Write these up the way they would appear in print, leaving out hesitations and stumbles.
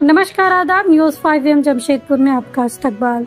नमस्कार, आदाब। न्यूज 5 जमशेदपुर में आपका इस्तकबाल।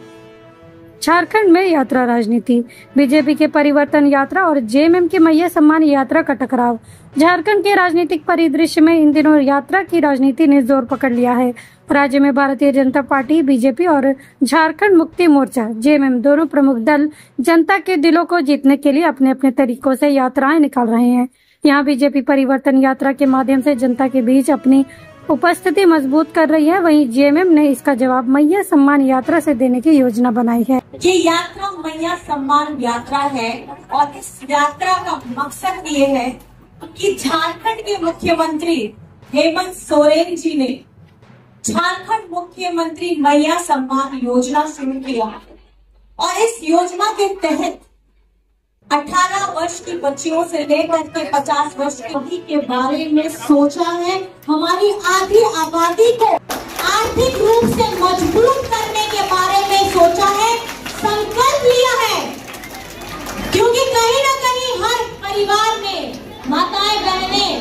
झारखंड में यात्रा राजनीति, बीजेपी के परिवर्तन यात्रा और जेएमएम की मैया सम्मान यात्रा का टकराव। झारखंड के राजनीतिक परिदृश्य में इन दिनों यात्रा की राजनीति ने जोर पकड़ लिया है। राज्य में भारतीय जनता पार्टी बीजेपी और झारखंड मुक्ति मोर्चा जेएमएम दोनों प्रमुख दल जनता के दिलों को जीतने के लिए अपने अपने तरीकों से यात्राएं निकाल रहे हैं। यहाँ बीजेपी परिवर्तन यात्रा के माध्यम से जनता के बीच अपनी उपस्थिति मजबूत कर रही है, वहीं जेएमएम ने इसका जवाब मैया सम्मान यात्रा से देने की योजना बनाई है। ये यात्रा मैया सम्मान यात्रा है और इस यात्रा का मकसद ये है कि झारखंड के मुख्यमंत्री हेमंत सोरेन जी ने झारखंड मुख्यमंत्री मैया सम्मान योजना शुरू किया और इस योजना के तहत 18 वर्ष की बच्चियों से लेकर के 50 वर्ष के बारे में सोचा है। हमारी आधी आबादी को आर्थिक रूप से मजबूत करने के बारे में सोचा है, संकल्प लिया है। क्योंकि कहीं न कहीं हर परिवार में माताएं बहनें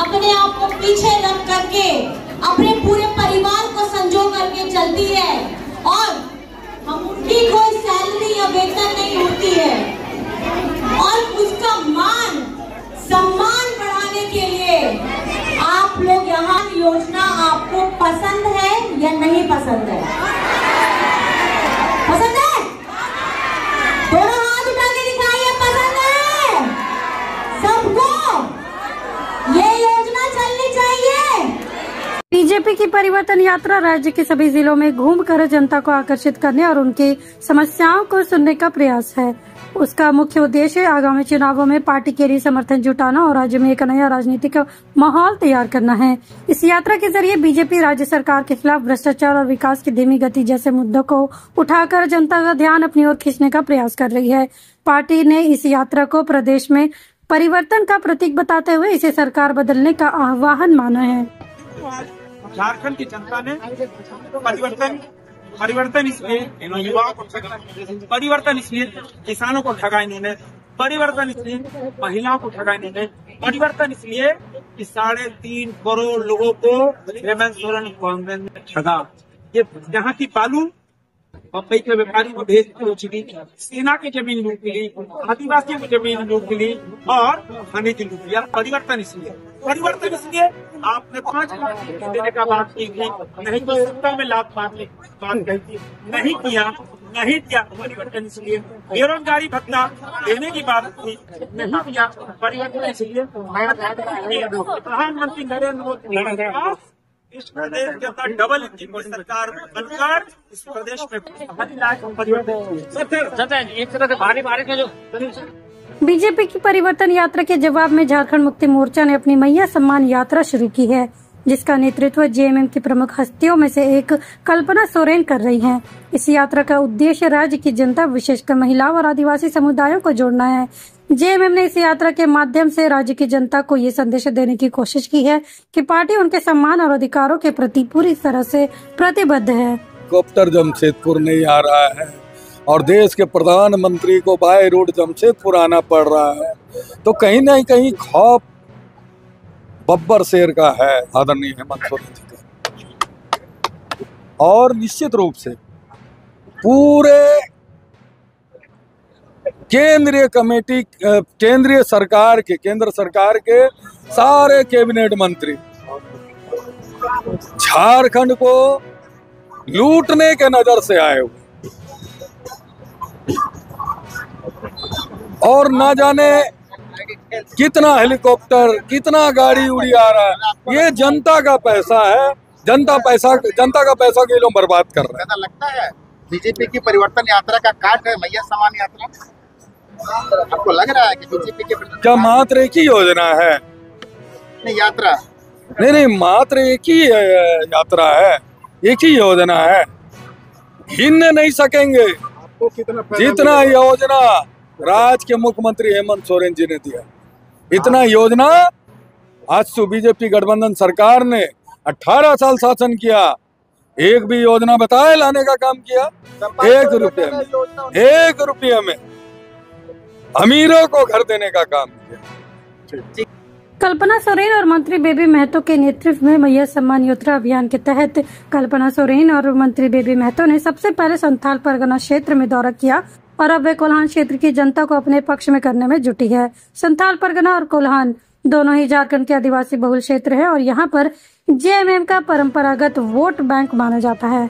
अपने आप को पीछे रख करके अपने पूरे परिवार को संजो करके चलती है और हम उनकी कोई सैलरी या वेतन नहीं होती है और उसका मान सम्मान बढ़ाने के लिए आप लोग यहाँ योजना आपको पसंद है या नहीं पसंद है? पसंद है? दोनों हाथ उठा के दिखाइए, पसंद है सबको? ये योजना चलनी चाहिए। बीजेपी की परिवर्तन यात्रा राज्य के सभी जिलों में घूमकर जनता को आकर्षित करने और उनकी समस्याओं को सुनने का प्रयास है। उसका मुख्य उद्देश्य आगामी चुनावों में पार्टी के लिए समर्थन जुटाना और राज्य में एक नया राजनीतिक माहौल तैयार करना है। इस यात्रा के जरिए बीजेपी राज्य सरकार के खिलाफ भ्रष्टाचार और विकास की धीमी गति जैसे मुद्दों को उठाकर जनता का ध्यान अपनी ओर खींचने का प्रयास कर रही है। पार्टी ने इस यात्रा को प्रदेश में परिवर्तन का प्रतीक बताते हुए इसे सरकार बदलने का आह्वान माना है। झारखंड की जनता ने परिवर्तन इसलिए युवाओं को ठगा, परिवर्तन इसलिए किसानों को ठगा इन्होंने, परिवर्तन इसलिए महिलाओं को ठगा इन्होंने, परिवर्तन इसलिए कि 3.5 करोड़ लोगों को हेमंत सोरेन कांग्रेस ने ठगा। ये यहाँ की बालू बम्बई के व्यापारी को भेज ली, सेना की जमीन लूट ली, आदिवासियों की जमीन लूट ली और खनिज लूट लिया। परिवर्तन इसलिए आपने 5 लाख देने का बात की थी, नहीं तो सत्ता में लाभ मारने की बात कही थी, नहीं किया। परिवर्तन इसलिए बेरोजगारी भत्ता देने की बात थी, नहीं किया। परिवर्तन इसलिए प्रधानमंत्री नरेंद्र मोदी इस प्रदेश के अंदर डबल इंजन की सरकार बनकर इस प्रदेश में एक तरह से भारी बारिश में जो बीजेपी की परिवर्तन यात्रा के जवाब में झारखंड मुक्ति मोर्चा ने अपनी मैया सम्मान यात्रा शुरू की है, जिसका नेतृत्व जेएमएम की प्रमुख हस्तियों में से एक कल्पना सोरेन कर रही हैं। इस यात्रा का उद्देश्य राज्य की जनता, विशेषकर महिलाओं और आदिवासी समुदायों को जोड़ना है। जेएमएम ने इस यात्रा के माध्यम से राज्य की जनता को ये संदेश देने की कोशिश की है कि पार्टी उनके सम्मान और अधिकारों के प्रति पूरी तरह से प्रतिबद्ध है। हेलीकॉप्टर जमशेदपुर नहीं आ रहा है और देश के प्रधानमंत्री को बाय रोड जमशेदपुर आना पड़ रहा है, तो कहीं न कहीं खौफ बब्बर शेर का है आदरणीय हेमंत सोरेन जी का। और निश्चित रूप से पूरे केंद्र सरकार के सारे कैबिनेट मंत्री झारखंड को लूटने के नजर से आए हुए और न जाने कितना हेलीकॉप्टर, कितना गाड़ी उड़ी आ रहा है। ये जनता का पैसा है, जनता का पैसा के लोग बर्बाद कर रहे हैं। ऐसा लगता है बीजेपी की परिवर्तन यात्रा का काट है मैया सम्मान यात्रा? आपको लग रहा है कि बीजेपी की क्या मात्र एक ही योजना है? नहीं, यात्रा नहीं, मात्र एक ही यात्रा है, एक ही योजना है। गिन नहीं सकेंगे जितना योजना राज्य के मुख्यमंत्री हेमंत सोरेन जी ने दिया। इतना योजना आज तो बीजेपी गठबंधन सरकार ने 18 साल शासन किया, एक भी योजना बताए लाने का काम किया? 1 रुपये में अमीरों को घर देने का काम किया। कल्पना सोरेन और मंत्री बेबी महतो के नेतृत्व में मैया सम्मान यात्रा अभियान के तहत कल्पना सोरेन और मंत्री बेबी महतो ने सबसे पहले संथाल परगना क्षेत्र में दौरा किया और अब वे कोल्हान क्षेत्र की जनता को अपने पक्ष में करने में जुटी है। संथाल परगना और कोल्हान दोनों ही झारखंड के आदिवासी बहुल क्षेत्र है और यहाँ पर जेएमएम का परंपरागत वोट बैंक माना जाता है।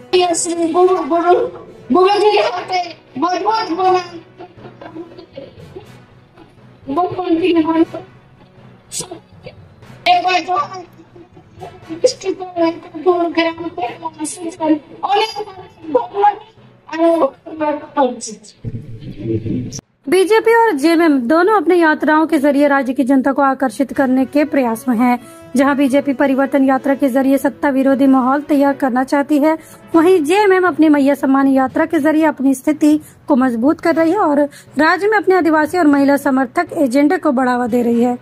बीजेपी और जेएमएम दोनों अपनी यात्राओं के जरिए राज्य की जनता को आकर्षित करने के प्रयास में हैं। जहां बीजेपी परिवर्तन यात्रा के जरिए सत्ता विरोधी माहौल तैयार करना चाहती है, वहीं जेएमएम अपनी मैया सम्मान यात्रा के जरिए अपनी स्थिति को मजबूत कर रही है और राज्य में अपने आदिवासी और महिला समर्थक एजेंडे को बढ़ावा दे रही है।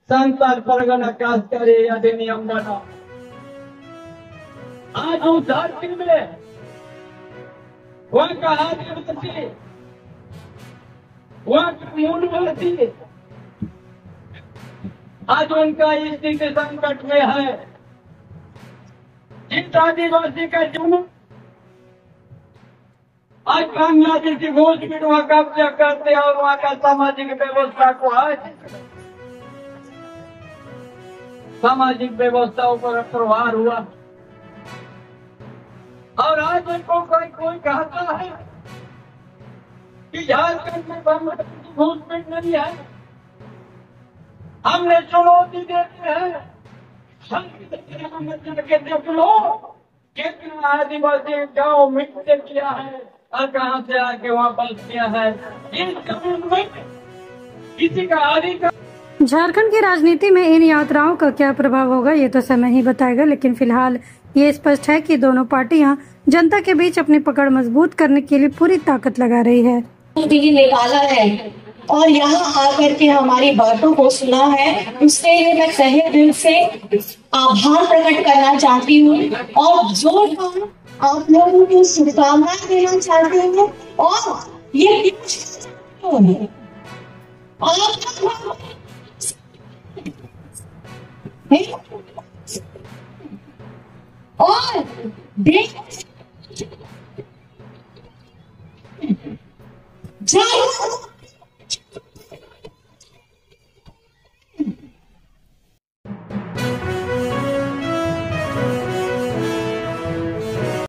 संताल परगना काज करे अधिनियम बना। आज हम झारखंड में वहाँ का आदिवासी, वहाँ का मूलवासी आज उनका स्थिति संकट में है। जिस आदिवासी का जन्म आज बांग्लादेशी घोषित वहाँ कब्जा करते और वहाँ का सामाजिक व्यवस्था को आज सामाजिक व्यवस्थाओं पर प्रभाव हुआ और आज उनको कोई कहता है कि झारखंड में बांग्लादेशी घुसपैठ नहीं है। हमने चुनौती देते हैं, के देख लो कितना आदिवासी गांव मिट्टी किया है और कहां से आके वापस किया है। इस कानून में किसी का अधिकार। झारखंड की राजनीति में इन यात्राओं का क्या प्रभाव होगा ये तो समय ही बताएगा, लेकिन फिलहाल ये स्पष्ट है कि दोनों पार्टियां जनता के बीच अपनी पकड़ मजबूत करने के लिए पूरी ताकत लगा रही है। निकाला है और यहाँ आकर के हमारी बातों को सुना है, उसके लिए मैं तहे दिल से आभार प्रकट करना चाहती हूँ और जोरदार आप लोगों को शुभकामनाएं देना चाहती हूँ। और ये और देश